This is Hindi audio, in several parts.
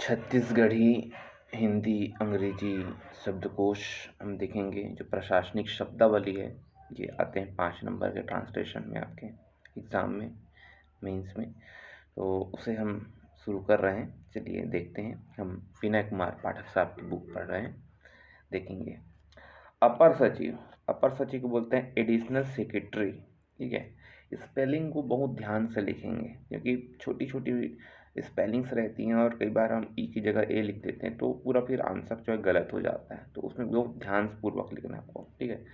छत्तीसगढ़ी, हिंदी, अंग्रेजी शब्दकोश हम देखेंगे। जो प्रशासनिक शब्दावली है, ये आते हैं 5 नंबर के ट्रांसलेशन में आपके एग्ज़ाम में, मेंस में। तो उसे हम शुरू कर रहे हैं। चलिए देखते हैं। हम विनय कुमार पाठक साहब की बुक पढ़ रहे हैं, देखेंगे। अपर सचिव, अपर सचिव को बोलते हैं एडिशनल सेक्रेटरी। ठीक है, स्पेलिंग को बहुत ध्यान से लिखेंगे क्योंकि छोटी छोटी स्पेलिंग्स रहती हैं और कई बार हम ई की जगह ए लिख देते हैं तो पूरा फिर आंसर जो है गलत हो जाता है। तो उसमें बहुत ध्यान पूर्वक लिखना है आपको। ठीक है,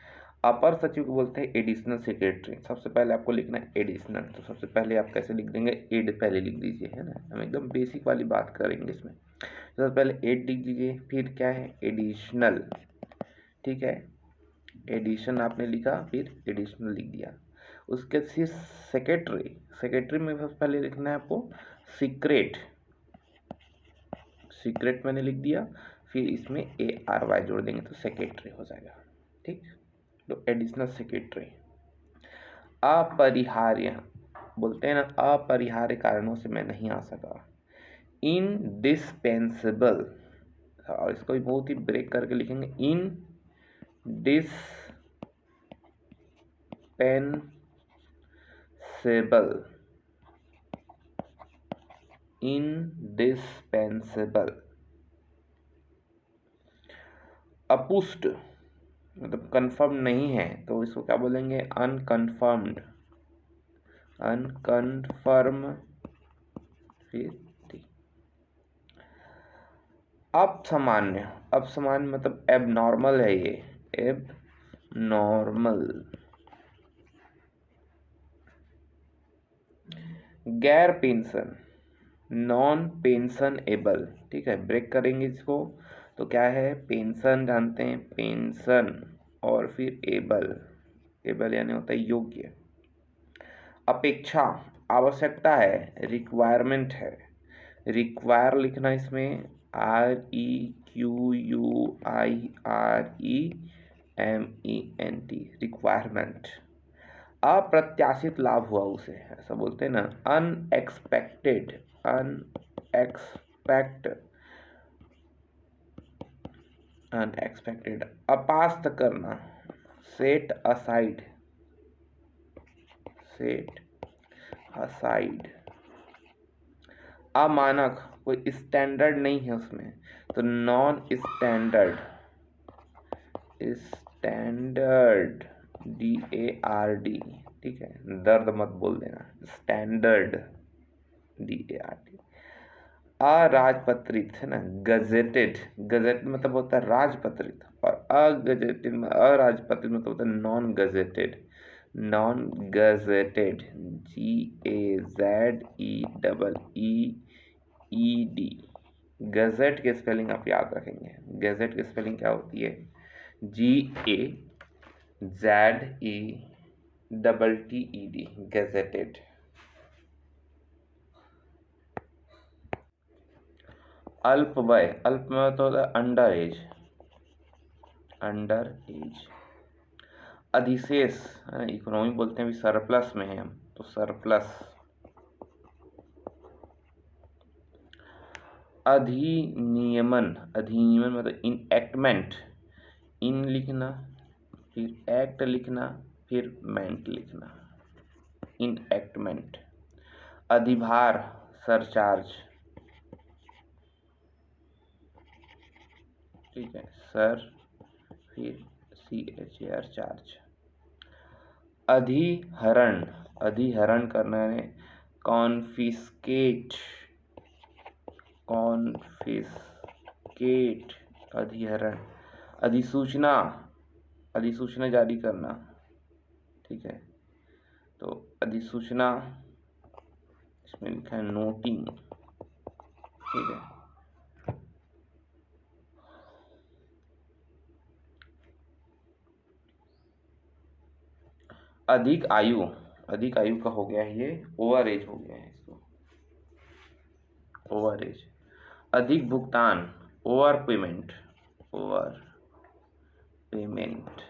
अपर सचिव को बोलते हैं एडिशनल सेक्रेटरी। सबसे पहले आपको लिखना है एडिशनल। तो सबसे पहले आप कैसे लिख देंगे, एड पहले लिख दीजिए, है ना। हम एकदम बेसिक वाली बात करेंगे इसमें। सबसे पहले एड लिख दीजिए, फिर क्या है एडिशनल। ठीक है, एडिशन आपने लिखा, फिर एडिशनल लिख दिया। उसके फिर सेक्रेटरी, सेक्रेटरी में सबसे पहले लिखना है आपको सीक्रेट, सीक्रेट मैंने लिख दिया, फिर इसमें ARY जोड़ देंगे तो सेक्रेटरी हो जाएगा। ठीक, तो एडिशनल सेक्रेटरी। अपरिहार्य बोलते हैं ना, अपरिहार्य कारणों से मैं नहीं आ सका। इनडिस्पेंसेबल, और इसको भी बहुत ही ब्रेक करके लिखेंगे, इनडिस्पेंसेबल, इनडिस्पेंसेबल। अपुष्ट मतलब कंफर्म नहीं है, तो इसको क्या बोलेंगे, अनकन्फर्म्ड, अनकन्फर्म। फिर अपसामान्य, अपसामान्य मतलब एबनॉर्मल है ये, एबनॉर्मल। गैर पेंशन, नॉन पेंशन एबल। ठीक है, ब्रेक करेंगे इसको तो क्या है, पेंशन जानते हैं, पेंशन, और फिर एबल, एबल यानी होता है योग्य। अपेक्षा, आवश्यकता है, रिक्वायरमेंट है। रिक्वायर लिखना इसमें REQUIREMENT, रिक्वायरमेंट। अप्रत्याशित लाभ हुआ उसे, ऐसा बोलते हैं ना, अनएक्सपेक्टेड, अनएक्सपेक्टेड। अपास्त करना, सेट असाइड, सेट असाइड। अमानक, कोई स्टैंडर्ड नहीं है उसमें, तो नॉन स्टैंडर्ड, स्टैंडर्ड, DARD। ठीक है, दर्द मत बोल देना, स्टैंडर्ड, DARD। अराजपत्रित है ना, गजेटेड, गजेट मतलब होता है राजपत्रित, और अगजेटेड में, अराजपत्रित मतलब होता है non gazetted, non gazetted, GAZEEED। Gazette के स्पेलिंग आप याद रखेंगे। गजेट की स्पेलिंग क्या होती है, GAZETTED, गजेटेड। अल्पवय, अल्प में तो होता है अंडर एज, अंडर एज। अधिशेष, इकोनॉमी बोलते हैं, अभी सरप्लस में है हम, तो सरप्लस। अधिनियमन, अधिनियमन मतलब इनएक्टमेंट, इन लिखना, फिर एक्ट लिखना, फिर मेंट लिखना, इनएक्टमेंट। अधिभार, सरचार्ज। ठीक है, सर, फिर CHAR, चार्ज। अधिहरण, अधिहरण करना है, कॉन्फिस्केट, कॉन्फिस्केट, अधिहरण। अधिसूचना, अधिसूचना जारी करना। ठीक है, तो अधिसूचना इसमें लिखा है नोटिंग। ठीक है, अधिक आयु, अधिक आयु का हो गया है ये, ओवर एज हो गया है इसको, ओवर एज। अधिक भुगतान, ओवर पेमेंट, ओवर पेमेंट।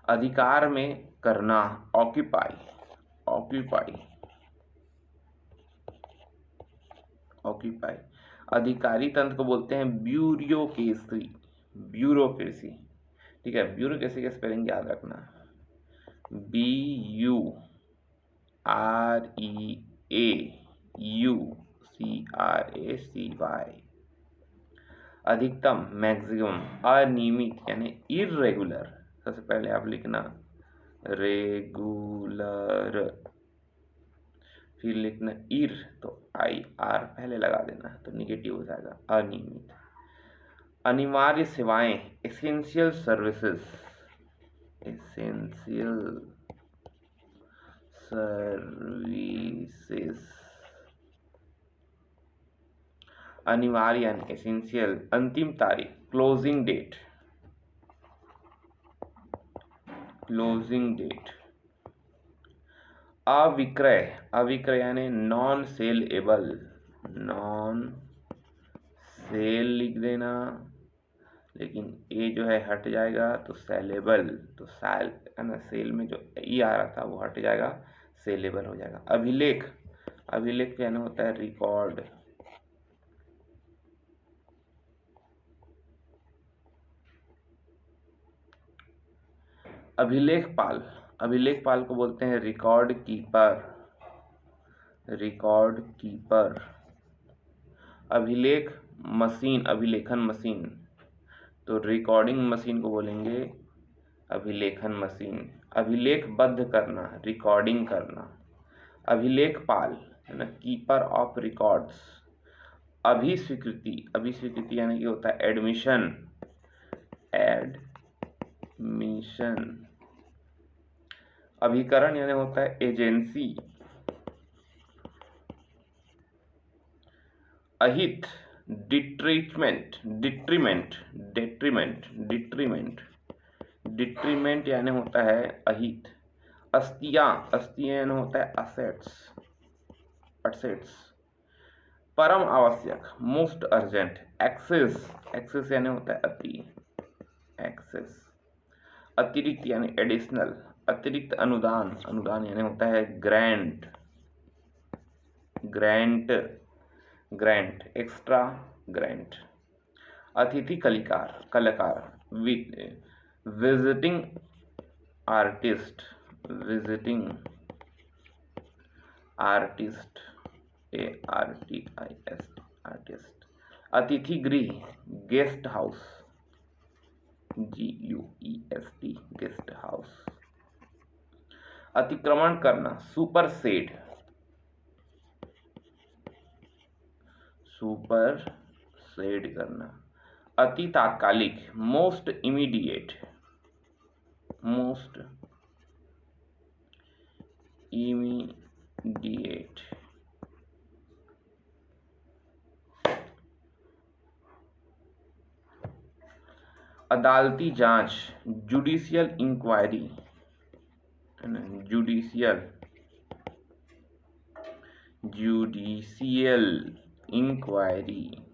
अधिकार में करना, ऑक्यूपाई, ऑक्यूपाई। ऑक्यूपाई। अधिकारी तंत्र को बोलते हैं ब्यूरोक्रेसी, ब्यूरोक्रेसी, ठीक है। ब्यूरोक्रेसी का स्पेलिंग याद रखना, BUREAUCRACY। अधिकतम मैक्सिमम, अनियमित यानी इर्रेगुलर, सबसे पहले आप लिखना रेगुलर, फिर लिखना इर, तो IR पहले लगा देना तो निगेटिव हो जाएगा, अनियमित। अनिवार्य सेवाएं, एसेंशियल सर्विसेज, एसेंशियल सर्विसेज, अनिवार्य यानी एसेंशियल। अंतिम तारीख, क्लोजिंग डेट, क्लोजिंग डेट। अविक्रय, अविक्रय यानी नॉन सेलेबल, नॉन सेल लिख देना, लेकिन ए जो है हट जाएगा तो सेलेबल, तो सेल है ना, सेल में जो ई आ रहा था वो हट जाएगा, सेलेबल हो जाएगा। अभिलेख, अभिलेख यानी होता है रिकॉर्ड, अभिलेखपाल, अभिलेखपाल को बोलते हैं रिकॉर्ड कीपर, रिकॉर्ड कीपर। अभिलेख मशीन, अभिलेखन मशीन, तो रिकॉर्डिंग मशीन को बोलेंगे अभिलेखन मशीन। अभिलेखबद्ध करना, रिकॉर्डिंग करना। अभिलेखपाल है ना, कीपर ऑफ रिकॉर्ड्स। अभिस्वीकृति, अभिस्वीकृति यानी कि होता है एडमिशन, एडमिशन। अभिकरण यानी होता है एजेंसी। अहित, डिट्रीटमेंट, डिट्रीमेंट, डेट्रीमेंट, डिट्रीमेंट, डिट्रीमेंट यानी होता है अहित। अस्तियां, अस्तियां यानी होता है असेट्स, असेट्स। परम आवश्यक, मोस्ट अर्जेंट। एक्सेस, एक्सेस यानी होता है अति, एक्सेस। अतिरिक्त यानी एडिशनल, अतिरिक्त अनुदान, अनुदान यानी होता है grant, grant, grant, extra grant. अतिथि कलाकार, कलाकार, visiting artist, visiting artist, ARTIST, artist. अतिथि गृह, guest house, GUEST, guest house. अतिक्रमण करना, सुपरसेड, सुपरसेड करना। अति तात्कालिक, मोस्ट इमीडिएट, मोस्ट इमीडिएट। अदालती जांच, judicial inquiry, judicial, judicial inquiry.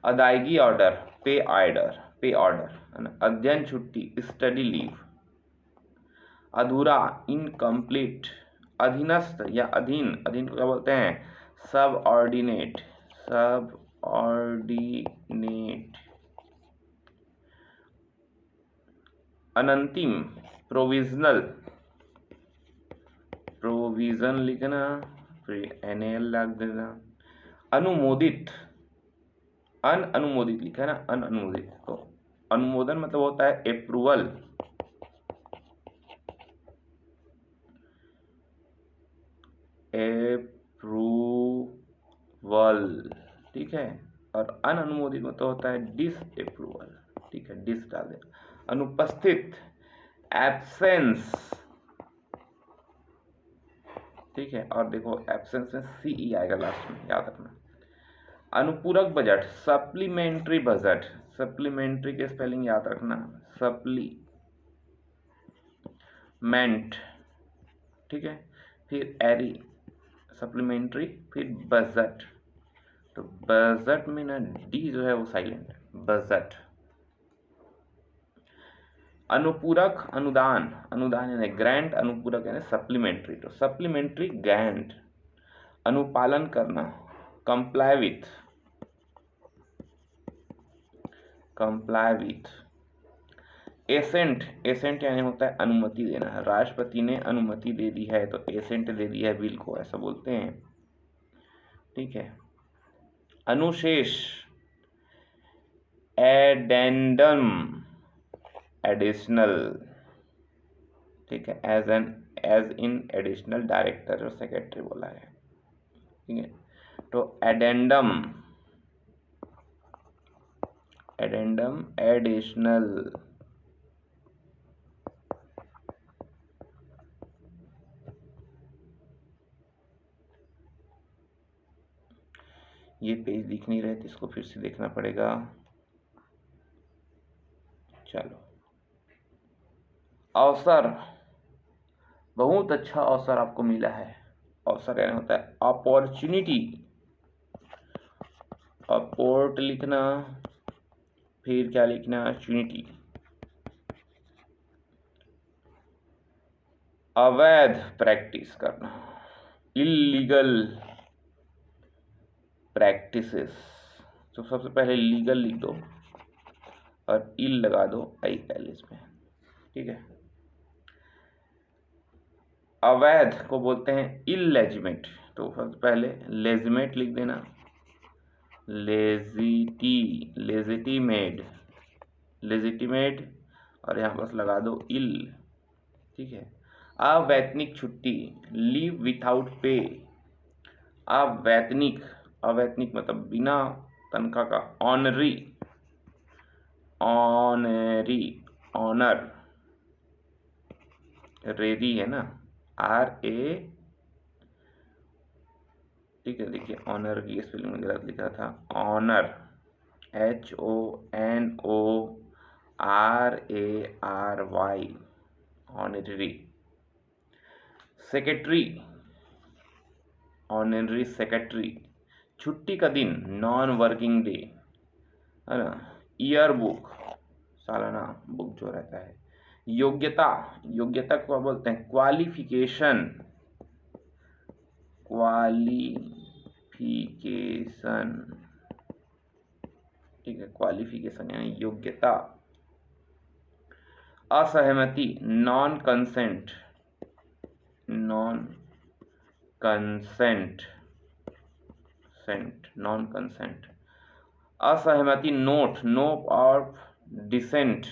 अदायगी order, pay order, pay order. अध्ययन छुट्टी, स्टडी लीव। अधूरा, इनकम्प्लीट। अधीनस्थ या अधीन, अधीन को क्या बोलते हैं, सब ऑर्डिनेट, सब ऑर्डिनेट। अनंतिम, प्रोविजनल, प्रोविजन लिखना, फिर NAL लग देना। अनुमोदित, अनअनुमोदित लिखा है ना, अनअनुमोदित, तो अनुमोदन मतलब होता है अप्रूवल, अप्रूवल, ठीक है। और अनअनुमोदित मतलब होता है डिसअप्रूवल, ठीक है, डिस डाल देना। अनुपस्थित, एब्सेंस, ठीक है। और देखो एब्सेंस में CE आएगा लास्ट में, याद रखना। अनुपूरक बजट, सप्लीमेंट्री बजट, सप्लीमेंट्री के स्पेलिंग याद रखना, सप्लीमेंट, ठीक है। फिर एरी, सप्लीमेंट्री, फिर बजट, तो बजट में ना D जो है वो साइलेंट है, बजट। अनुपूरक अनुदान, अनुदान यानी ग्रांट, अनुपूरक यानी सप्लीमेंट्री। तो सप्लीमेंट्री ग्रांट, अनुपालन करना, comply with, comply with. Assent, assent यानी होता है अनुमति देना, राष्ट्रपति ने अनुमति दे दी है तो एसेंट दे दिया है बिल को, ऐसा बोलते हैं, ठीक है। अनुशेष, एडेंडम, एडिशनल, ठीक है, एज इन एडिशनल डायरेक्टर और सेक्रेटरी बोला है, ठीक है। तो एडेंडम, एडेंडम एडिशनल, ये पेज दिख नहीं रहे तो इसको फिर से देखना पड़ेगा। चलो, अवसर, बहुत अच्छा अवसर आपको मिला है। अवसर यानी होता है अपॉर्चुनिटी, अपोर्ट लिखना, फिर क्या लिखना, चुनिटी। अवैध प्रैक्टिस करना, इलीगल प्रैक्टिसेस। तो सबसे पहले लीगल लिख दो और इल लगा दो आई पैलेस में, ठीक है। अवैध को बोलते हैं इलेजिमेट, तो सबसे पहले लेजिमेट लिख देना, लेजिटिमेट, लेजिटिमेट, और यहाँ बस लगा दो इल, ठीक है। अवैतनिक छुट्टी, लीव विथआउट पे, अवैतनिक, अवैतनिक मतलब बिना तनख्वाह का, ऑनरी, ऑनरी, ऑनर, रेरी है ना, RA, ठीक है। देखिए ऑनर की स्पेलिंग में गलत लिखा था, honour, HONORARY, honorary. Secretary, honorary secretary, छुट्टी का दिन, नॉन वर्किंग डे, है ना। ईयर बुक, सालाना बुक जो रहता है। योग्यता, योग्यता को बोलते हैं क्वालिफिकेशन, क्वालिफिकेशन, ठीक है, क्वालिफिकेशन यानी योग्यता। असहमति, non consent, non consent, non consent. असहमति, note, note of dissent,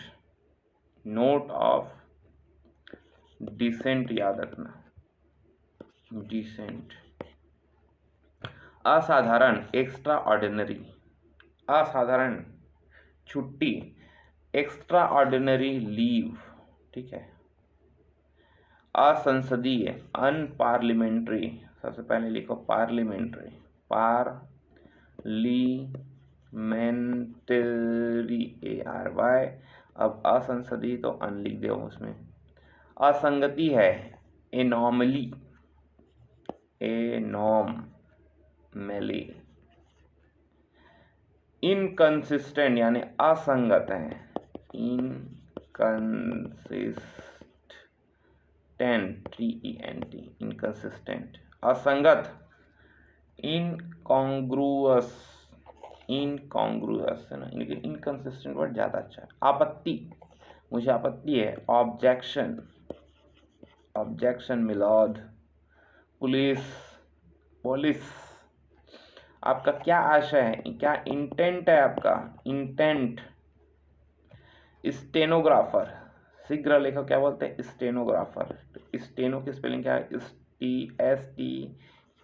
note of dissent याद रखना, डिसेंट। असाधारण, एक्स्ट्रा ऑर्डिनरी, असाधारण छुट्टी, एक्स्ट्रा ऑर्डिनरी लीव, ठीक है। असंसदीय, अनपार्लिमेंट्री, सबसे पहले लिखो पार्लिमेंट्री, पार्लिमेंट्री, ARY। अब असंसदीय तो अन लिख दो उसमें। असंगति है, एनॉमली, एनॉमली। इनकंसिस्टेंट यानी असंगत है, इनकंसिस्टेंट, TENT, इनकंसिस्टेंट। असंगत, इनकॉन्ग्रुअस, इनकॉन्ग्रुअस है ना, इनकंसिस्टेंट वर्ड ज़्यादा अच्छा है। आपत्ति, मुझे आपत्ति है, objection, objection milord. Police, police. आपका क्या आशय है, क्या इंटेंट है आपका, इंटेंट। स्टेनोग्राफर, शीघ्र लेखो क्या बोलते हैं, स्टेनोग्राफर। स्टेनो की स्पेलिंग क्या है,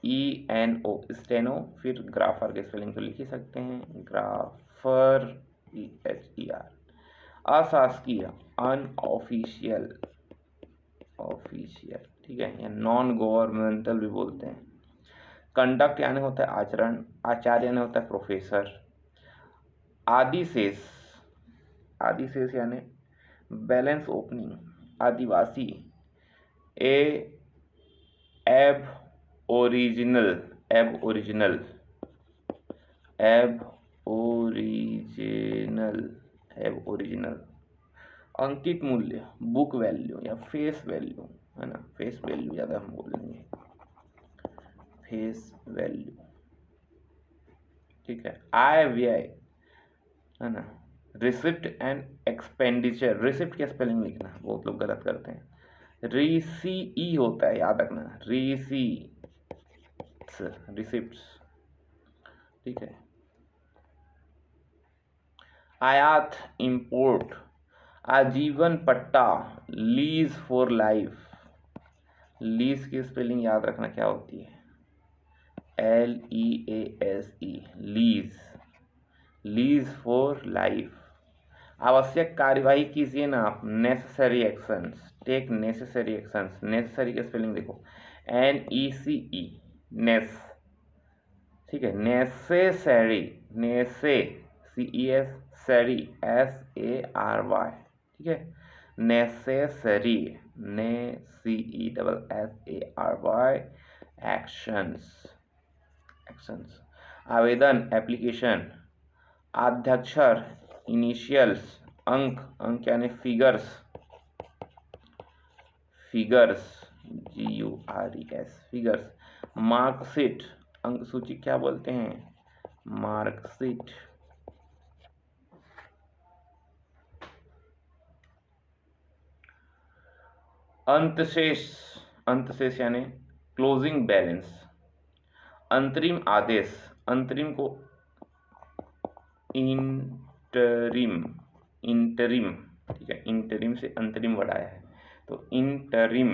STENO, स्टेनो। फिर ग्राफर की स्पेलिंग तो लिख ही सकते हैं, ग्राफर, EHER। अशासकीय, अनऑफिशियल, ऑफिशियल, ठीक है, या नॉन गवर्नमेंटल भी बोलते हैं। कंडक्ट यानी होता है आचरण, आचार्य यानी होता है प्रोफेसर। आदिशेष, आदिशेष यानी बैलेंस ओपनिंग। आदिवासी, एब ओरिजिनल, एब ओरिजिनल, एब ओरिजिनल, एब ओरिजिनल। अंकित मूल्य, बुक वैल्यू या फेस वैल्यू, है ना, फेस वैल्यू ज़्यादा हम बोलेंगे, फेस वैल्यू, ठीक है। आय व्यय, है ना, रिसिप्ट एंड एक्सपेंडिचर, रिसिप्ट की स्पेलिंग लिखना बहुत लोग गलत करते हैं, रिसीई होता है, याद रखना, रिसिप्ट्स, ठीक है। आयात, इंपोर्ट, आजीवन पट्टा, लीज फॉर लाइफ, लीज की स्पेलिंग याद रखना क्या होती है, LEASE, lease, lease for life. आवश्यक कार्यवाही कीजिए ना आप, necessary actions, take necessary actions, necessary की स्पेलिंग देखो, NECE, नेस, ठीक है। नेसेसरी, नेसे, CES, सरी, SARY, ठीक है। नेसेसरी, ने CESSARY, एक्शंस, एक्शंस। आवेदन, एप्लीकेशन, आद्याक्षर, इनिशियल्स, अंक, अंक यानी figures, figures, GURES, figures. Marksheet, अंक सूची क्या बोलते हैं, मार्कशीट। अंतशेष, अंतशेष यानी क्लोजिंग बैलेंस। अंतरिम आदेश, अंतरिम को इंटरिम, इंटरिम, ठीक है, इंटरिम से अंतरिम वर्ड आया है, तो इंटरिम,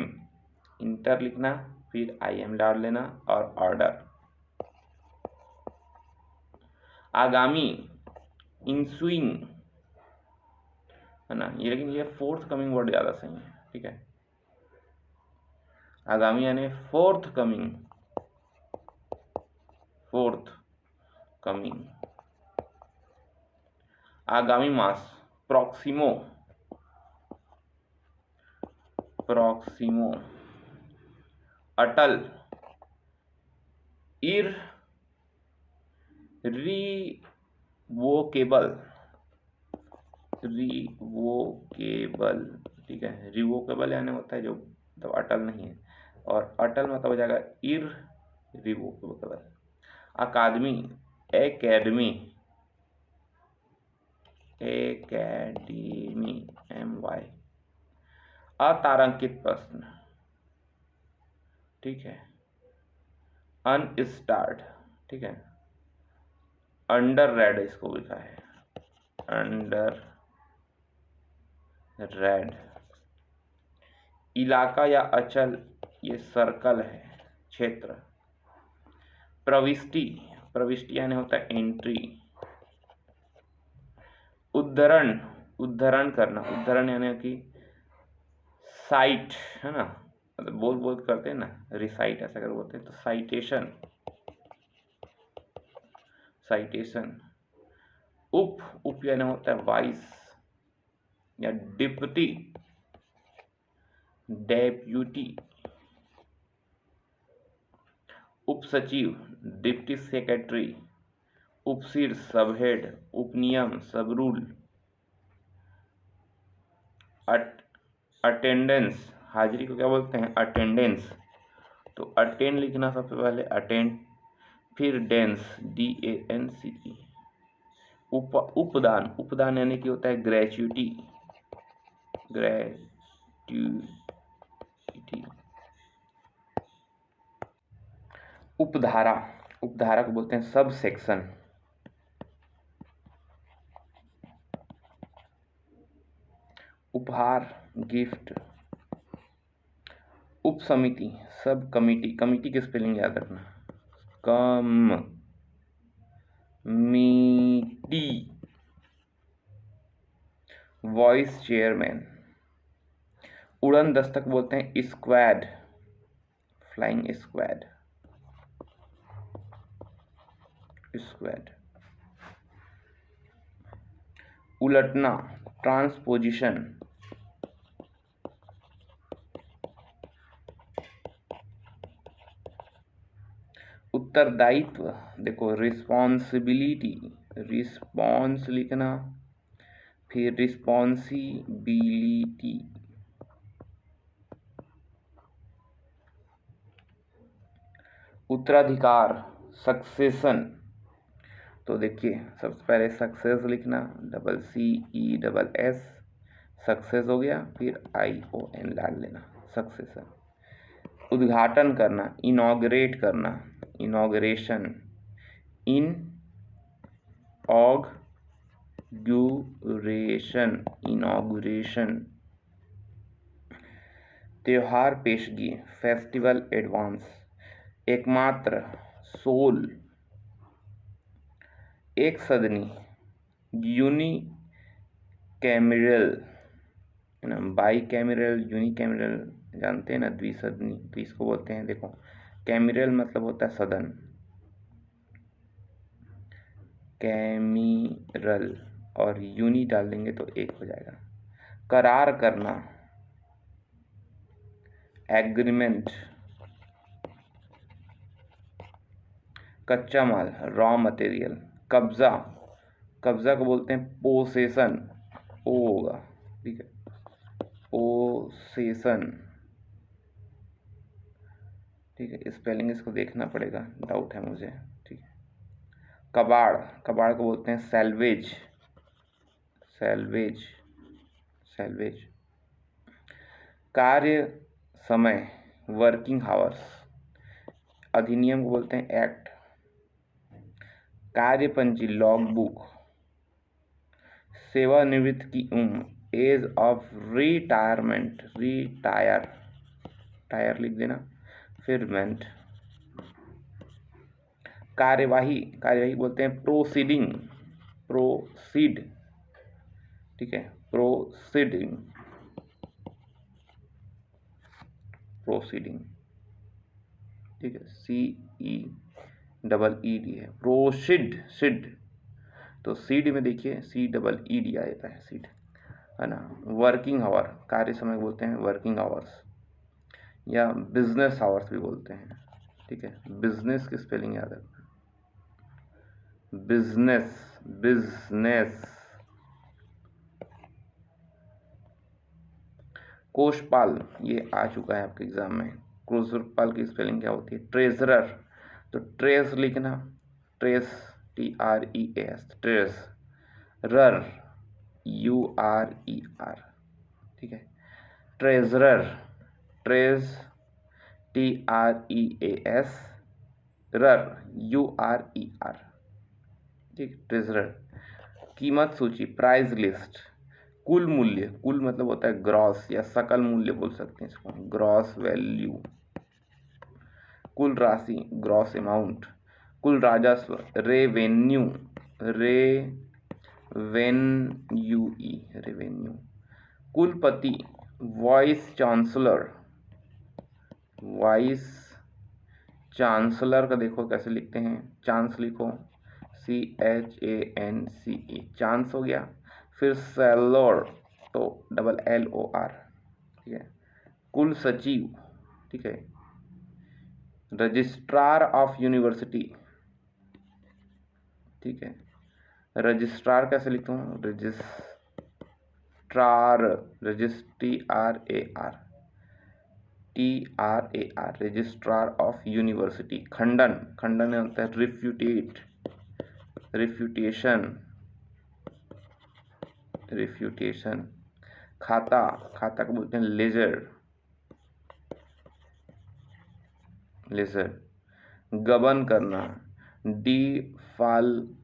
इंटर लिखना, फिर IM डाल लेना और ऑर्डर। आगामी, इंसुइंग, है ना, ये, लेकिन ये फोर्थ कमिंग वर्ड ज़्यादा सही है, ठीक है। आगामी यानी फोर्थ कमिंग, फोर्थ कमिंग। आगामी मास, प्रॉक्सिमो, प्रॉक्सिमो। अटल, रिवोकेबल, रिवोकेबल, ठीक है। रिवोकेबल यानी होता है जो मतलब अटल नहीं है, और अटल मतलब हो जाएगा इररिवोकेबल। अकादमी, एकेडमी, एकेडमी, MY। अतारांकित प्रश्न, ठीक है, अनस्टार्ड, ठीक है। अंडर रेड इसको लिखा है, अंडर रेड। इलाका या अचल, ये सर्कल है, क्षेत्र। प्रविष्टि, प्रविष्टि यानी होता है एंट्री। उद्धरण, उद्धरण करना, उद्धरण यानी कि साइट, है ना, मतलब बोल बोल करते हैं ना, रिसाइट ऐसा कर बोलते हैं, तो साइटेशन, साइटेशन। उप, उप यानी होता है वाइस या डिप्टी, डेप्यूटी। उप सचिव, डिप्टी सेक्रेटरी। उपशीर्ष, सब हेड, उपनियम, सब रूल। अटेंडेंस, हाजिरी को क्या बोलते हैं, अटेंडेंस, तो अटेंड लिखना सबसे पहले, अटेंड, फिर डेंस, DANCE। उपदान, उपदान यानी कि होता है ग्रेच्युटी, ग्रेच्युटी। उपधारा, उपधारा को बोलते हैं सब सेक्शन। उपहार, गिफ्ट। उप समिति, सब कमिटी, कमिटी की स्पेलिंग याद रखना, कमिटी। Vice chairman. उड़न दस्तक बोलते हैं स्क्वाड, फ्लाइंग स्क्वाड, स्क्वाड। उलटना, ट्रांसपोजिशन। उत्तरदायित्व, देखो रिस्पॉन्सिबिलिटी, रिस्पॉन्स लिखना, फिर रिस्पॉन्सिबिलिटी, उत्तराधिकार, सक्सेशन। तो देखिए सबसे पहले सक्सेस लिखना, CCESS, सक्सेस हो गया, फिर ION डाल लेना, सक्सेशन। उद्घाटन करना, इनॉग्रेट करना, इनॉग्रेशन, इनॉग्रेशन। त्योहार पेशगी, फेस्टिवल एडवांस। एकमात्र, सोल। एक सदनी, यूनिकैमरल, है ना, बाई कैमरल, यूनिकैमरल जानते हैं ना, द्विसदनी, तो इसको बोलते हैं, देखो कैमरल मतलब होता है सदन, कैमिरल, और यूनि डाल देंगे तो एक हो जाएगा। करार करना, एग्रीमेंट। कच्चा माल, रॉ मटेरियल। कब्जा, कब्जा को बोलते हैं पोसेशन, ओ होगा, ठीक है, पोसेशन, ठीक है, स्पेलिंग इसको देखना पड़ेगा, डाउट है मुझे, ठीक है। कबाड़, कबाड़ को बोलते हैं सैल्वेज, सैल्वेज, सैल्वेज। कार्य समय, वर्किंग आवर्स, अधिनियम को बोलते हैं एक्ट। कार्यपंजी, log book. सेवानिवृत्त की उम्र, age of retirement, retire, tire लिख देना, फिर मेंट। कार्यवाही, कार्यवाही बोलते हैं प्रोसीडिंग, प्रोसीड, ठीक है, प्रोसीडिंग, प्रोसीडिंग, ठीक है, CEED है, प्रोसीड, सिड, तो सीड में देखिए CEED आ जाता है, सीड, है ना। वर्किंग आवर, कार्य समय बोलते हैं वर्किंग आवर्स, या बिजनेस आवर्स भी बोलते हैं, ठीक है। बिजनेस की स्पेलिंग याद रखना, बिजनेस, बिजनेस। कोषपाल, ये आ चुका है आपके एग्जाम में, कोषपाल की स्पेलिंग क्या होती है, ट्रेजरर, तो ट्रेस लिखना, ट्रेस, TREAS, ट्रेस, रर, URER, ठीक है, ट्रेजरर, ट्रेस, TREAS, रर, URER, ठीक, ट्रेजरर। कीमत सूची, प्राइस लिस्ट। कुल मूल्य, कुल मतलब होता है ग्रॉस या सकल मूल्य बोल सकते हैं इसको, ग्रॉस वैल्यू। कुल राशि, ग्रॉस अमाउंट। कुल राजस्व, रेवेन्यू, रेवेन्यू। कुलपति, वाइस चांसलर, वाइस चांसलर का देखो कैसे लिखते हैं, चांस लिखो, CHANCE, चांस हो गया। फिर सेलोर, तो LLOR, ठीक है। कुल सचिव, ठीक है। रजिस्ट्रार ऑफ यूनिवर्सिटी, ठीक है, रजिस्ट्रार कैसे लिखता हूँ, registrar, TRAR, registrar of university. खंडन, खंडन होता है रिफ्यूटेट, रिफ्यूटेशन, रिफ्यूटेशन। खाता, खाता को बोलते हैं लेजर, लेजर। गबन करना, डिफॉल्केशन,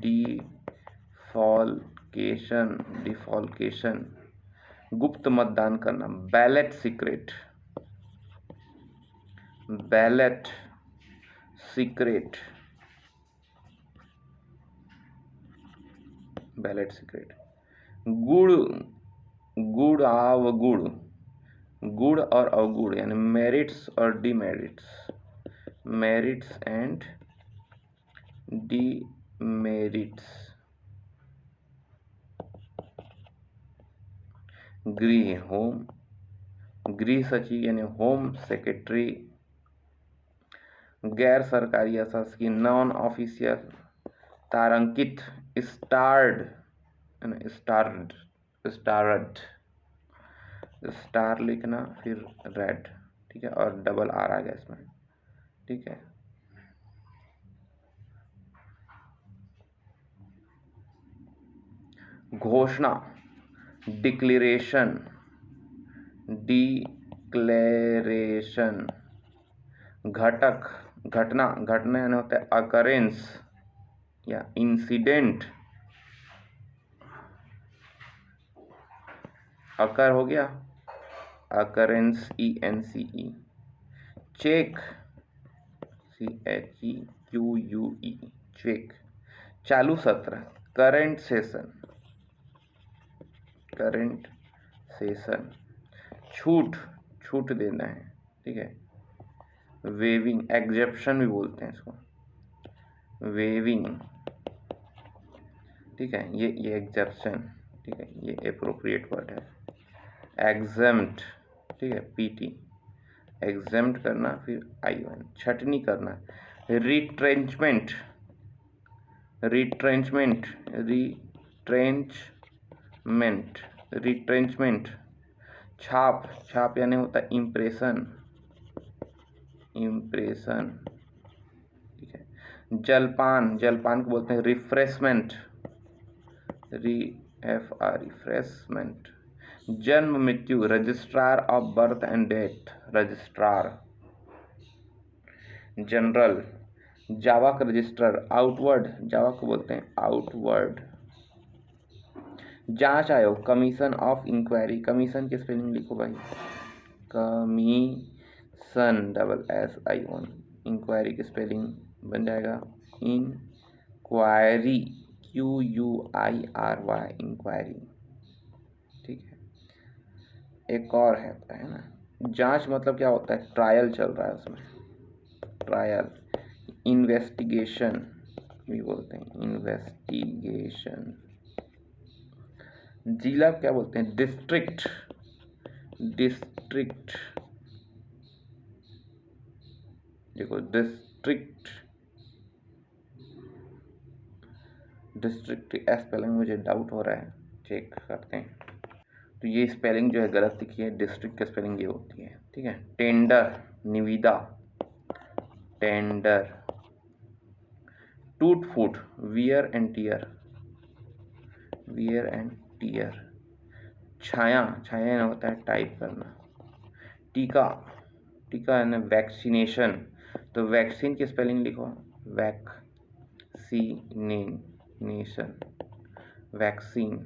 डिफॉल्केशन, डिफॉल्केशन। गुप्त मतदान करना, ballot secret, ballot secret, ballot secret. गुड़, गुड़ अवगुण, गुण और अवगुण यानी मेरिट्स और डीमेरिट्स, मेरिट्स एंड डीमेरिट्स। गृह, होम, गृह सचिव यानी होम सेक्रेटरी। गैर सरकारी या शासकीय, नॉन ऑफिशियल, तारांकित स्टार्ड, स्टार्ड, स्टारड, स्टार लिखना फिर रेड, ठीक है, और डबल आर आ गया इसमें, ठीक है। घोषणा, डिक्लेरेशन, डिक्लेरेशन। घटक, घटना, घटना यानी होता है अकरेंस या इंसिडेंट, अकर हो गया, occurrence, ENCE। Cheque, CHEQUE, cheque. चालू सत्र, करंट सेशन, करंट सेशन। छूट, छूट देना है, ठीक है, वेविंग, एग्जेप्शन भी बोलते हैं इसको, वेविंग, ठीक है, ये एग्जेप्शन, ठीक है, ये एप्रोप्रिएट वर्ड है। एग्जेम्प्ट, ठीक है, PT, एग्जेम्प्ट करना फिर I1, छटनी करना। Retrenchment, retrenchment, retrenchment, retrenchment. छाप, छाप यानी होता है इम्प्रेशन, इम्प्रेशन, ठीक है। जलपान, जलपान को बोलते हैं रिफ्रेशमेंट, रिफ्रेशमेंट। जन्म मृत्यु, registrar of birth and death, registrar. General, जावा का रजिस्टर। आउटवर्ड, जावा को बोलते हैं आउटवर्ड। जांच आयोग, कमीशन ऑफ इंक्वायरी, कमीशन की स्पेलिंग लिखो भाई, कमीशन, SSION, इंक्वायरी की स्पेलिंग बन जाएगा इंक्वायरी, QUIRY, इंक्वायरी, ठीक है। एक और है ना, जांच मतलब क्या होता है, ट्रायल चल रहा है उसमें, ट्रायल। इन्वेस्टिगेशन भी बोलते हैं, इन्वेस्टिगेशन। जिला क्या बोलते हैं, डिस्ट्रिक्ट, डिस्ट्रिक्ट, देखो डिस्ट्रिक्ट, डिस्ट्रिक्ट स्पेलिंग मुझे डाउट हो रहा है, चेक करते हैं। तो ये स्पेलिंग जो है गलत लिखी है, डिस्ट्रिक्ट की स्पेलिंग ये होती है, ठीक है। टेंडर, निविदा, टेंडर। टूट फूट, wear and tear, wear and tear. छाया, छाया यानी होता है टाइप करना। टीका, टीका यानी वैक्सीनेशन, तो वैक्सीन की स्पेलिंग लिखो, वैक्सीनेशन, वैक्सीन,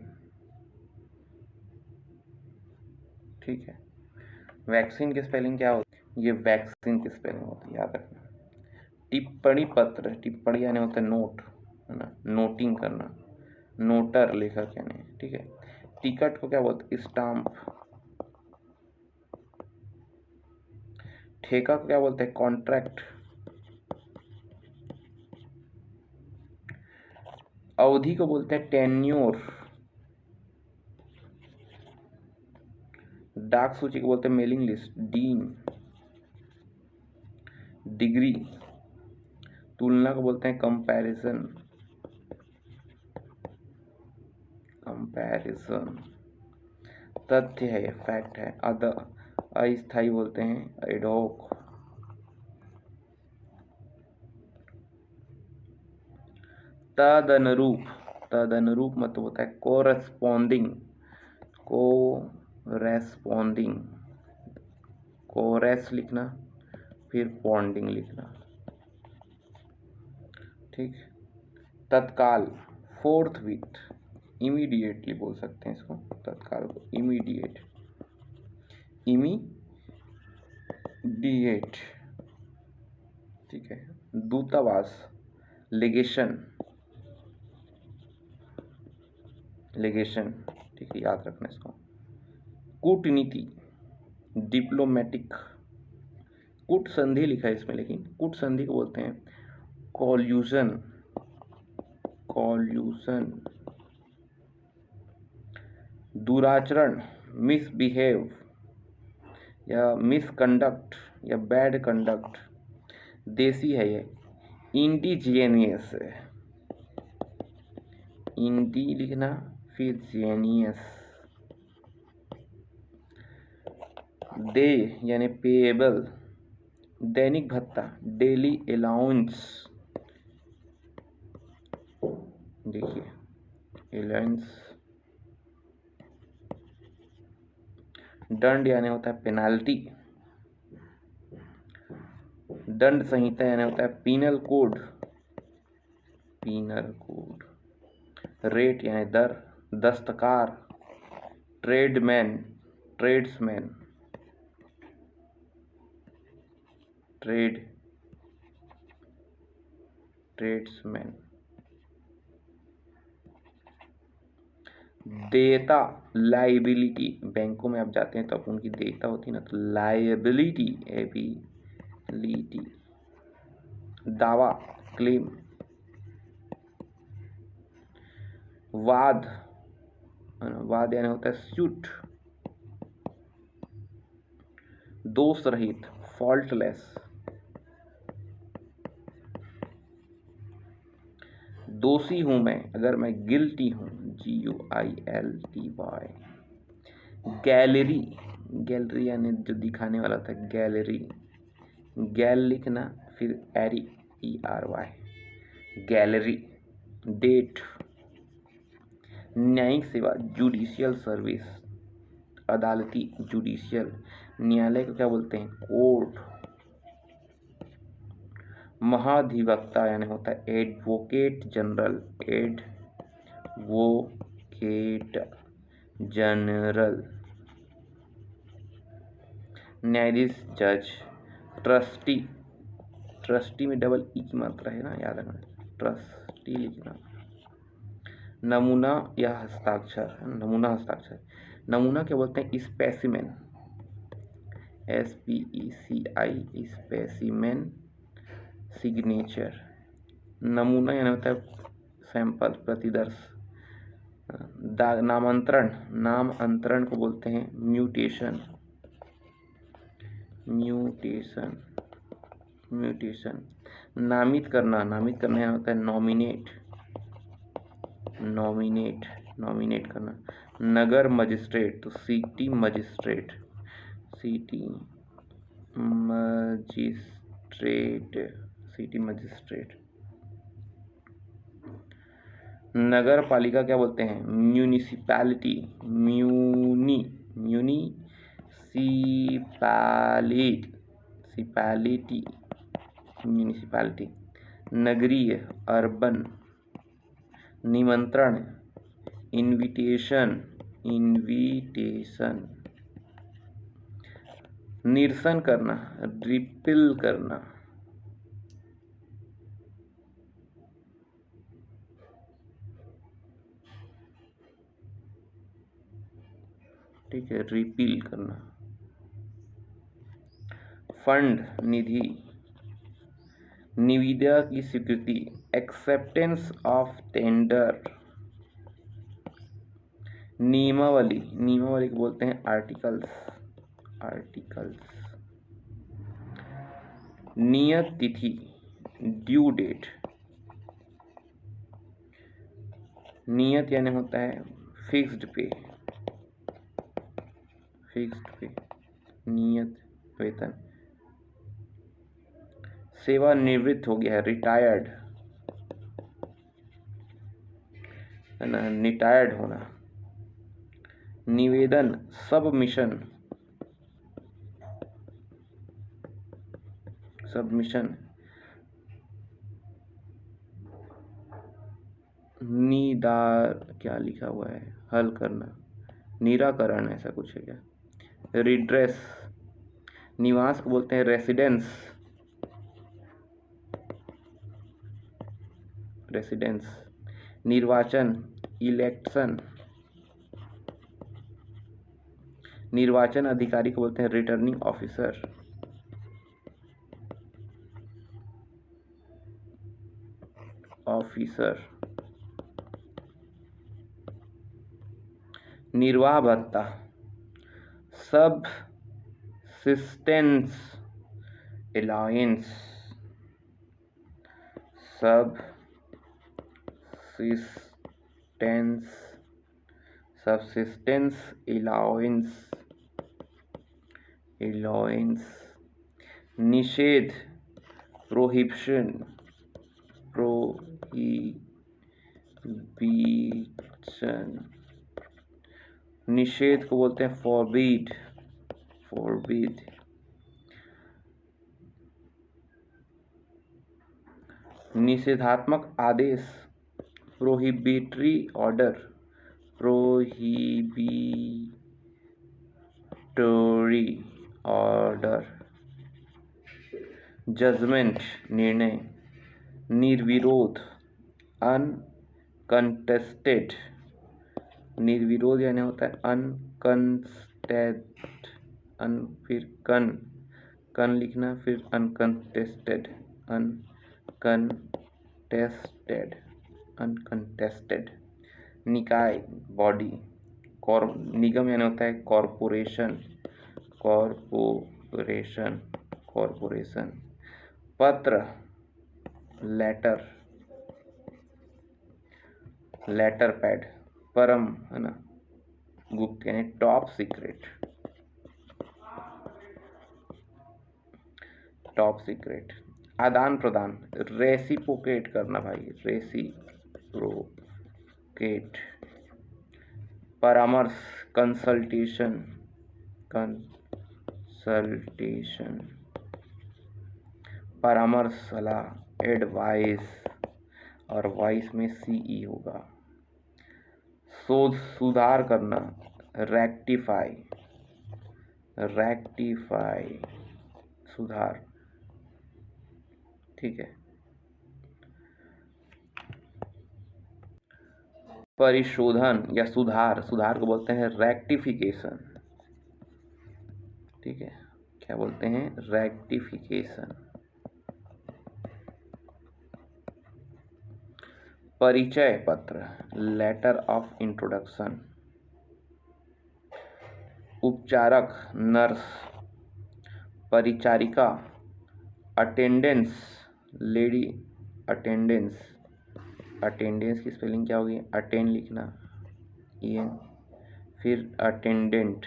ठीक है। वैक्सीन की स्पेलिंग क्या होती है, ये वैक्सीन की स्पेलिंग होती है, याद रखना। टिप्पणी पत्र, टिप्पणी यानी होता है नोट, है ना, नोटिंग करना, नोटर, लेखक यानी, ठीक है। टिकट को क्या बोलते हैं, स्टाम्प। ठेका को क्या बोलते हैं, कॉन्ट्रैक्ट। अवधि को बोलते हैं टेन्योर। डाक सूची को बोलते हैं मेलिंग लिस्ट, डीन। डिग्री, तुलना को बोलते हैं कंपैरिजन, कंपैरिजन। तथ्य है, फैक्ट है। अस्थायी बोलते हैं एडहोक। तदनुरूप, तदनुरूप मतलब होता है कोरेस्पॉन्डिंग, कोरेस्पॉन्डिंग, कोरेस लिखना फिर पॉन्डिंग लिखना, ठीक। तत्काल, फोर्थ विथ, इमीडिएटली बोल सकते हैं इसको, तत्काल को इमीडिएट, इमीडिएट, ठीक है। दूतावास, लेगेशन, लेगेशन, ठीक है, याद रखना इसको। कूटनीति, डिप्लोमेटिक, कूट संधि लिखा है इसमें, लेकिन कूट संधि को बोलते हैं कॉल्यूशन, कॉल्यूशन। दुराचरण, मिसबिहेव या मिसकंडक्ट या बैड कंडक्ट। देसी है ये, इंडिजीनियस है, इंडी लिखना, फिर जेनियस। डे यानी पेएबल, दैनिक भत्ता, डेली अलाउंस। देखिए अलाउंस। दंड यानी होता है पेनाल्टी, दंड संहिता यानी होता है penal code, penal code. Rate यानी दर, दस्तकार, ट्रेडमैन, ट्रेड्समैन, ट्रेड्समैन। देयता, लाइबिलिटी, बैंकों में आप जाते हैं तो आप उनकी देयता होती है ना, तो लाइबिलिटी, एबिलिटी। दावा, क्लेम। वाद, वाद यानी होता है सूट। दोष रहित, फॉल्टलेस। दोषी हूं मैं, अगर मैं गिल्टी हूं, GUILTY। गैलरी, गैलरी यानी जो दिखाने वाला था, गैलरी। गैल लिखना, फिर एरी, ERY, गैलरी। डेट, न्यायिक सेवा, जुडिशियल सर्विस, अदालती, जुडिशियल। न्यायालय को क्या बोलते हैं, कोर्ट। महाधिवक्ता यानी होता है एडवोकेट जनरल, एडवोकेट जनरल। न्यायाधीश, जज। ट्रस्टी, ट्रस्टी में डबल ई की मात्रा है ना, याद रखना, ट्रस्टी लिखना। नमूना या हस्ताक्षर, नमूना हस्ताक्षर। नमूना क्या बोलते हैं, स्पेसिमेन, SPECI, स्पेसिमेन। सिग्नेचर, नमूना यानी होता है सैंपल, प्रतिदर्श। नामांतरण, नाम अंतरण को बोलते हैं म्यूटेशन, म्यूटेशन, म्यूटेशन। नामित करना, नामित करना यहाँ होता है नॉमिनेट, नॉमिनेट, नॉमिनेट करना। नगर मजिस्ट्रेट, तो city magistrate, city magistrate, city magistrate. नगर पालिका क्या बोलते हैं, म्यूनिसिपैलिटी, म्यूनिसिपैलिटी, म्यूनिसिपैलिटी। नगरीय, अर्बन। निमंत्रण, इनविटेशन, इनविटेशन। निरसन करना, रिपिल करना। ठीक है, रिपील करना। फंड, निधि। निविदा की स्वीकृति, एक्सेप्टेंस ऑफ टेंडर। नियमावली, नियमावली को बोलते हैं आर्टिकल्स, आर्टिकल्स। नियत तिथि, ड्यू डेट। नियत यानी होता है फिक्स्ड पे, फिक्स्ड पे, नियत वेतन। सेवानिवृत्त हो गया है, रिटायर्ड है ना, रिटायर्ड होना। निवेदन, सबमिशन, सबमिशन। निदार, क्या लिखा हुआ है, हल करना, निराकरण, ऐसा कुछ है क्या। रिड्रेस, निवास को बोलते हैं रेसिडेंस, रेसिडेंस। निर्वाचन, इलेक्शन। निर्वाचन अधिकारी को बोलते हैं रिटर्निंग ऑफिसर, ऑफिसर। निर्वाह भत्ता, subsistence allowance, subsistence subsistence allowance, निषेध prohibition, निषेध को बोलते हैं forbid, निषेधात्मक आदेश prohibitory order, जजमेंट निर्णय, निर्विरोध अनकंटेस्टेड, निर्विरोध यानी होता है अनकंटेस्टेड, फिर कन लिखना, फिर अनकंटेस्टेड, निकाय बॉडी, निगम यानी होता है कॉरपोरेशन, पत्र लेटर पैड, परम है ना गुप्त यानी टॉप सीक्रेट, आदान प्रदान, रेसिप्रोकेट करना भाई, रेसिप्रोकेट, परामर्श, कंसल्टेशन, परामर्श सलाह, एडवाइस, और वाइस में सीई होगा, सुधार करना, रेक्टिफाई, सुधार, ठीक है। परिशोधन या सुधार को बोलते हैं रेक्टिफिकेशन, ठीक है, क्या बोलते हैं, रेक्टिफिकेशन। परिचय पत्र, लेटर ऑफ इंट्रोडक्शन, उपचारक, नर्स, परिचारिका, अटेंडेंस, लेडी अटेंडेंस की स्पेलिंग क्या होगी, अटेंड लिखना, EN, फिर अटेंडेंट,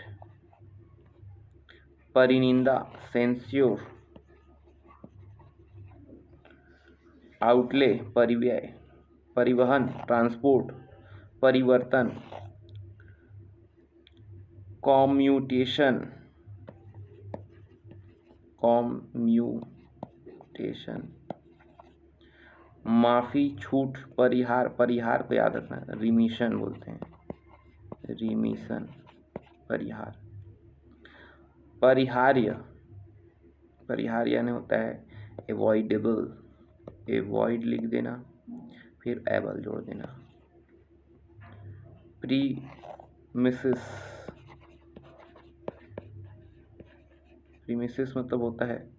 परिनिंदा, सेंस्योर, आउटले, परिव्यय, परिवहन, ट्रांसपोर्ट, परिवर्तन, कॉम्यूटेशन, माफी, छूट, परिहार को याद रखना, रिमिशन बोलते हैं, परिहार्य यानी होता है एवॉइडेबल, एवॉइड लिख देना, फिर एबल जोड़ देना, प्रीमिसेस मतलब होता है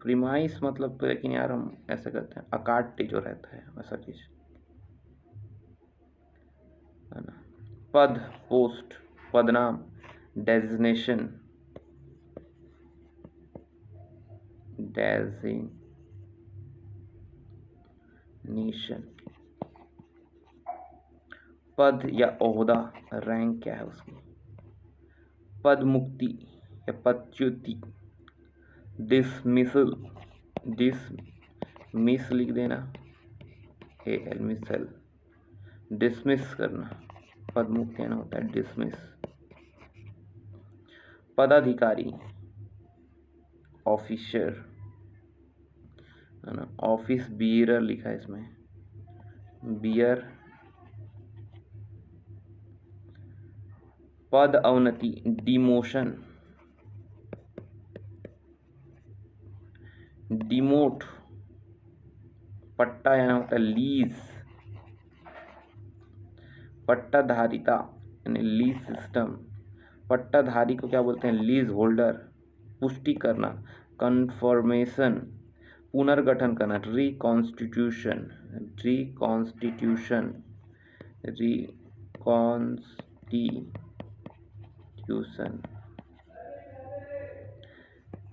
प्रीमाइस मतलब, तो लेकिन यार हम ऐसे करते हैं अकाट्य जो रहता है वैसा चीज है ना। पद, पोस्ट, पदनाम, डेजिग्नेशन, पद या ओहदा, रैंक क्या है उसकी, पद मुक्ति या पदच्युति, डिसमिसल, मिस लिख देना, मिसल, डिसमिस करना, पद मुक्ति यानी होता है डिसमिस। पदाधिकारी, ऑफिसर है ना, ऑफिस बियरर लिखा है इसमें, बियर। पद अवनति, डिमोशन, डिमोट, पट्टा यानी होता है लीज, पट्टाधारिता यानी लीज सिस्टम, पट्टाधारी को क्या बोलते हैं, लीज होल्डर, पुष्टि करना, कन्फर्मेशन, पुनर्गठन करना, रिकॉन्स्टिट्यूशन,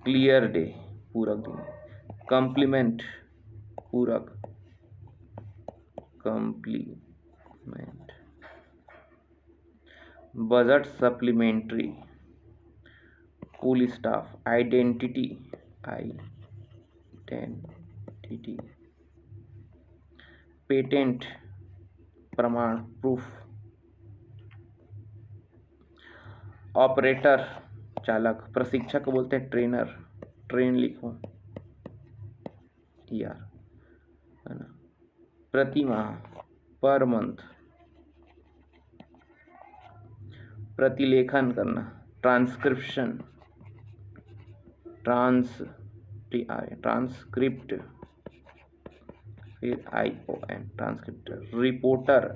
क्लियर डे, पूरक दिन, कॉम्प्लीमेंट, पूरक, complement, budget supplementary, pool staff, identity, patent, प्रमाण, proof, ऑपरेटर, चालक, प्रशिक्षक को बोलते हैं ट्रेनर, ट्रेन लिखो यार, है ना, प्रति माह, पर मंथ, प्रतिलेखन करना, ट्रांसक्रिप्शन, ट्रांसक्रिप्ट, फिर ION, ट्रांसक्रिप्टर, रिपोर्टर,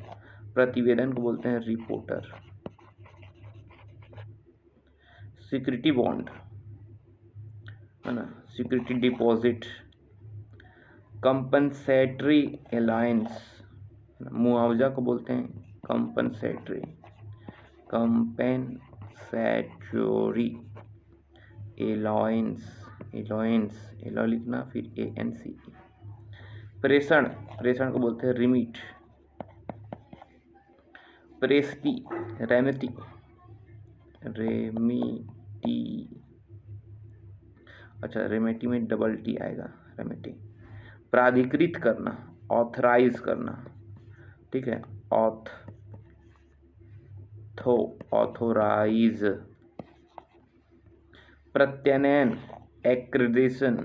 प्रतिवेदन को बोलते हैं रिपोर्टर, सिक्योरिटी बॉन्ड, है ना, सिक्योरिटी डिपॉजिट, कंपनसेटरी अलायंस, मुआवजा को बोलते हैं कंपनसेटरी अलायंस, एलॉ लिखना, फिर ANC, प्रेषण, प्रेषण को बोलते हैं रिमिट, प्रेस्टी, रेमिटी, अच्छा रेमेटी में डबल T आएगा, रेमेटी, प्राधिकृत करना, ऑथराइज करना, ठीक है, ऑथोराइज, प्रत्ययन, एक्रीडेशन,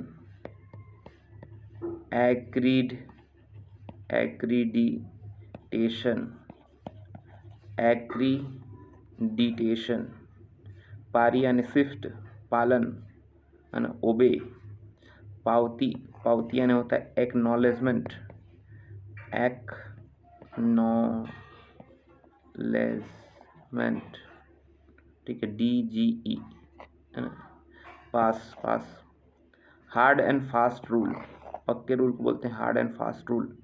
एक्रीडिटेशन, पारी यानी स्विफ्ट, पालन, है ना, ओबे, पावती, पावती यानी होता है एक्नॉलेजमेंट, ठीक है, DGE, है ना, पास, हार्ड एंड फास्ट रूल, पक्के रूल को बोलते हैं हार्ड एंड फास्ट रूल,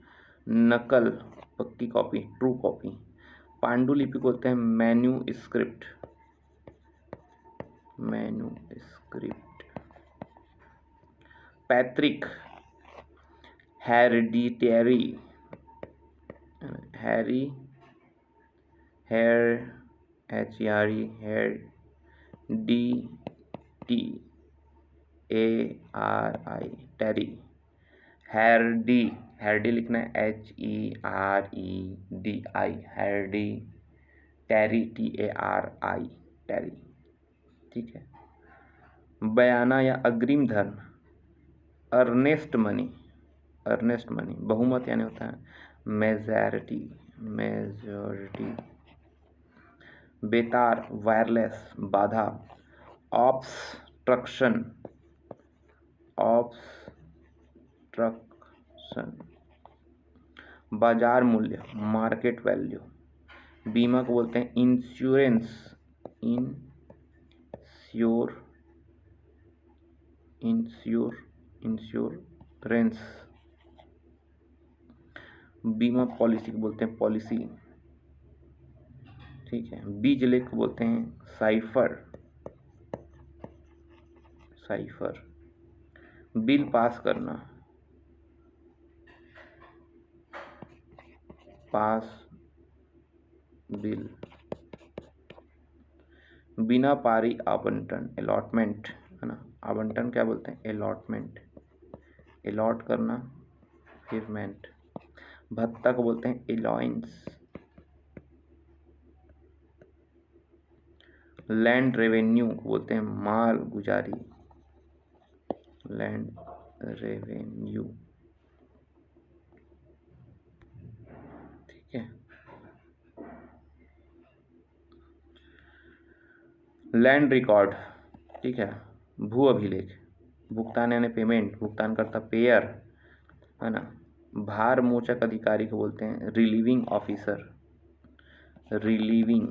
नकल, पक्की कॉपी, ट्रू कॉपी, पांडुलिपि को बोलते हैं मैन्यूस्क्रिप्ट, पैतृक, हेरिडिटरी, टेरी, हेरडी लिखना है HEREDI, हेरडी, टेरी, TARI, टेरी, ठीक है, बयाना या अग्रिम धन, अर्नेस्ट मनी, बहुमत यानी होता है मेजॉरिटी, बेतार, वायरलेस, बाधा, ऑब्स्ट्रक्शन, बाजार मूल्य, मार्केट वैल्यू, बीमा को बोलते हैं इंश्योरेंस, इंश्योरेंस, बीमा पॉलिसी को बोलते हैं पॉलिसी, ठीक है, बीज लेख को बोलते हैं साइफर, बिल पास करना, बिल, बिना पारी आवंटन, अलॉटमेंट, है ना, आवंटन क्या बोलते हैं अलॉटमेंट, अलॉट करना, फिर मेंट, भत्ता को बोलते हैं अलाउंस, लैंड रेवेन्यू को बोलते हैं माल गुजारी, लैंड रेवेन्यू, ठीक है, लैंड रिकॉर्ड, ठीक है, भू अभिलेख, भुगतान यानी पेमेंट, भुगतान करता पेयर, है ना, भार मोचक अधिकारी को बोलते हैं रिलीविंग ऑफिसर, रिलीविंग,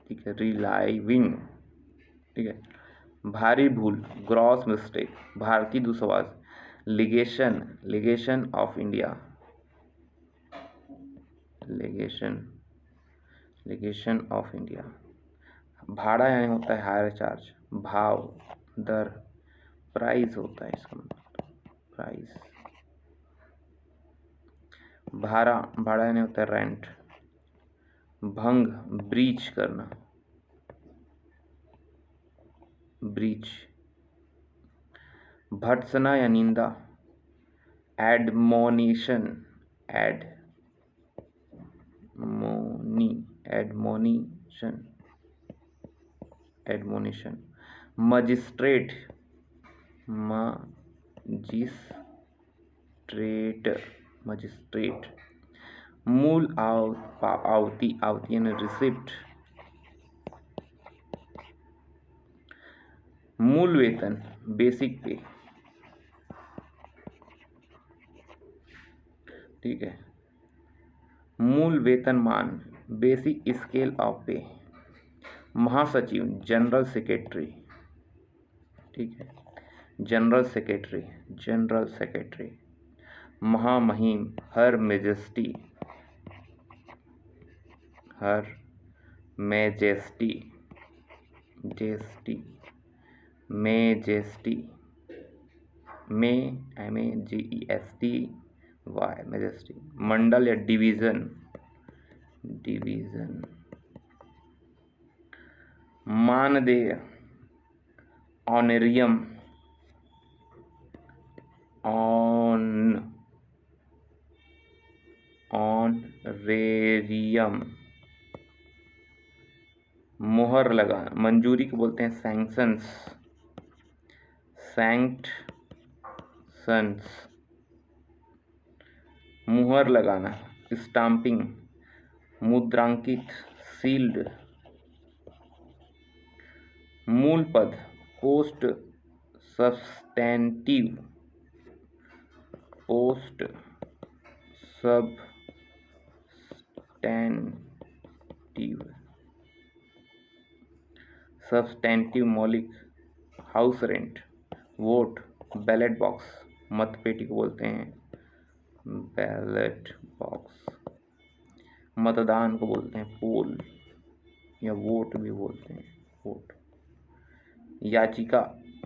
ठीक है, रिलाइविंग, ठीक है, भारी भूल, ग्रॉस मिस्टेक, भारतीय दूतावास, लीगेशन ऑफ इंडिया, लीगेशन ऑफ इंडिया, भाड़ा यानी होता है हायर चार्ज, भाव, दर, प्राइस होता है इसका मतलब प्राइस, भाड़ा यानी होता है रेंट। भंग ब्रीच करना, ब्रीच। भर्त्सना या निंदा, एडमोनिशन, एडमोनिशन। Magistrate, magistrate. मूल आवती यानी रिसिप्ट। मूल वेतन, बेसिक पे, ठीक है। मूल वेतनमान, बेसिक स्केल ऑफ पे। महासचिव, जनरल सेक्रेटरी, ठीक है, जनरल सेक्रेटरी। महामहिम, हर मैजेस्टी, मैजेस्टी। मंडल या डिवीजन, मानदेय, ऑनरेरियम, मोहर लगाना, मंजूरी को बोलते हैं सैंक्शंस। मुहर लगाना, स्टाम्पिंग। मुद्रांकित, सील्ड। मूल पद, पोस्ट सब्सटेंटिव, सब्सटेंटिव मौलिक। House rent. Vote, ballot box, मतपेटी को बोलते हैं बैलेट बॉक्स। मतदान को बोलते हैं पोल या वोट भी बोलते हैं वोट। याचिका,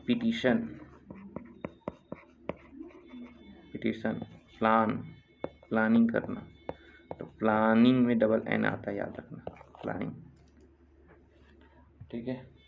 पिटीशन। प्लानिंग करना, तो प्लानिंग में डबल एन आता है, याद रखना, प्लानिंग, ठीक है।